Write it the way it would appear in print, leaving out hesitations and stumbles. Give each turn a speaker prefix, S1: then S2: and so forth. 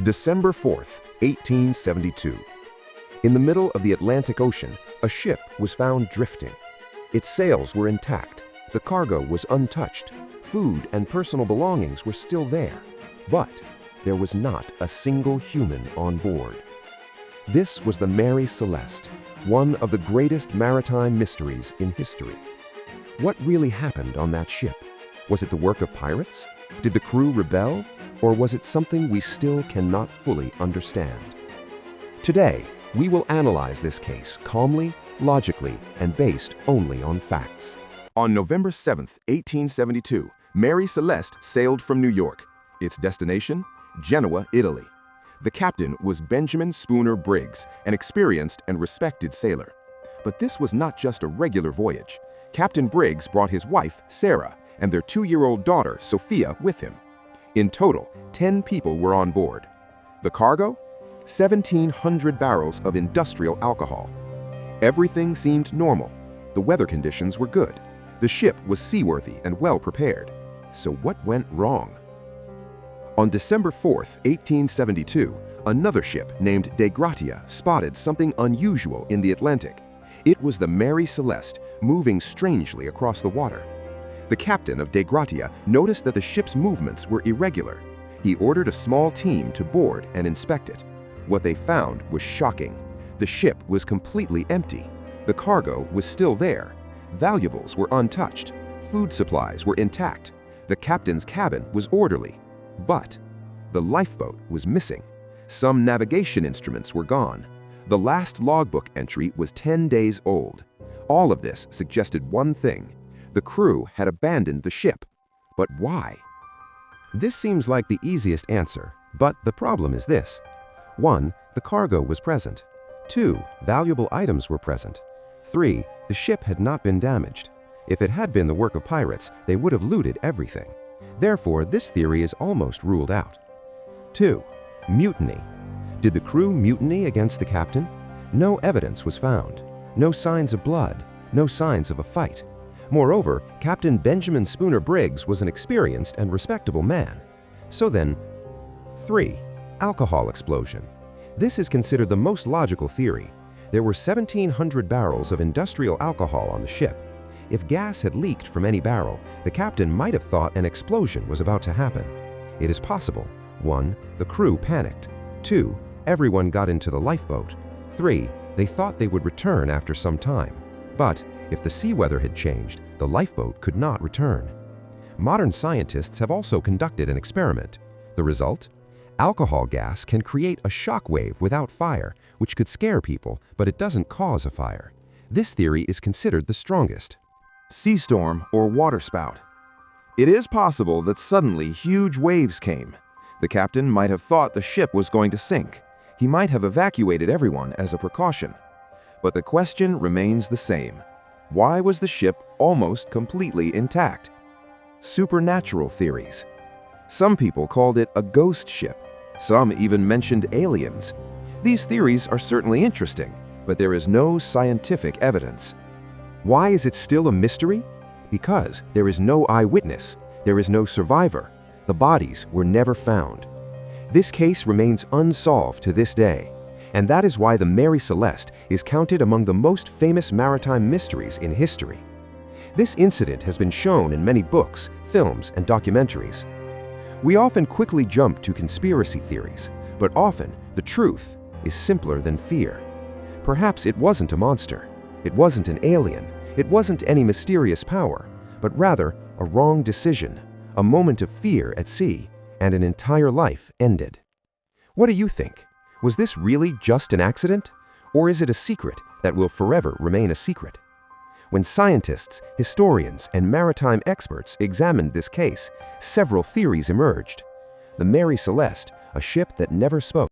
S1: December 4th, 1872. In the middle of the Atlantic Ocean, a ship was found drifting. Its sails were intact, the cargo was untouched, food and personal belongings were still there, but there was not a single human on board. This was the Mary Celeste, one of the greatest maritime mysteries in history. What really happened on that ship? Was it the work of pirates? Did the crew rebel? Or was it something we still cannot fully understand? Today, we will analyze this case calmly, logically, and based only on facts.
S2: On November 7, 1872, Mary Celeste sailed from New York. Its destination? Genoa, Italy. The captain was Benjamin Spooner Briggs, an experienced and respected sailor. But this was not just a regular voyage. Captain Briggs brought his wife, Sarah, and their 2-year-old daughter, Sophia, with him. In total, 10 people were on board. The cargo? 1,700 barrels of industrial alcohol. Everything seemed normal. The weather conditions were good. The ship was seaworthy and well prepared. So what went wrong? On December 4, 1872, another ship named De Gratia spotted something unusual in the Atlantic. It was the Mary Celeste, moving strangely across the water. The captain of De Gratia noticed that the ship's movements were irregular. He ordered a small team to board and inspect it. What they found was shocking. The ship was completely empty. The cargo was still there. Valuables were untouched. Food supplies were intact. The captain's cabin was orderly. But the lifeboat was missing. Some navigation instruments were gone. The last logbook entry was 10 days old. All of this suggested one thing. The crew had abandoned the ship. But why?
S1: This seems like the easiest answer, but the problem is this. 1. The cargo was present. 2. Valuable items were present. 3. The ship had not been damaged. If it had been the work of pirates, they would have looted everything. Therefore, this theory is almost ruled out. 2. Mutiny. Did the crew mutiny against the captain? No evidence was found. No signs of blood. No signs of a fight. Moreover, Captain Benjamin Spooner Briggs was an experienced and respectable man. So then, 3. Alcohol explosion. This is considered the most logical theory. There were 1,700 barrels of industrial alcohol on the ship. If gas had leaked from any barrel, the captain might have thought an explosion was about to happen. It is possible. 1. The crew panicked. 2. Everyone got into the lifeboat. 3. They thought they would return after some time. But if the sea weather had changed, the lifeboat could not return. Modern scientists have also conducted an experiment. The result? Alcohol gas can create a shock wave without fire, which could scare people, but it doesn't cause a fire. This theory is considered the strongest.
S2: Sea storm or waterspout. It is possible that suddenly huge waves came. The captain might have thought the ship was going to sink. He might have evacuated everyone as a precaution. But the question remains the same. Why was the ship almost completely intact? Supernatural theories. Some people called it a ghost ship. Some even mentioned aliens. These theories are certainly interesting, but there is no scientific evidence. Why is it still a mystery? Because there is no eyewitness, there is no survivor. The bodies were never found. This case remains unsolved to this day, and that is why the Mary Celeste is counted among the most famous maritime mysteries in history. This incident has been shown in many books, films, and documentaries. We often quickly jump to conspiracy theories, but often the truth is simpler than fear. Perhaps it wasn't a monster. It wasn't an alien. It wasn't any mysterious power, but rather a wrong decision, a moment of fear at sea, and an entire life ended. What do you think? Was this really just an accident? Or is it a secret that will forever remain a secret? When scientists, historians, and maritime experts examined this case, several theories emerged. The Mary Celeste, a ship that never spoke,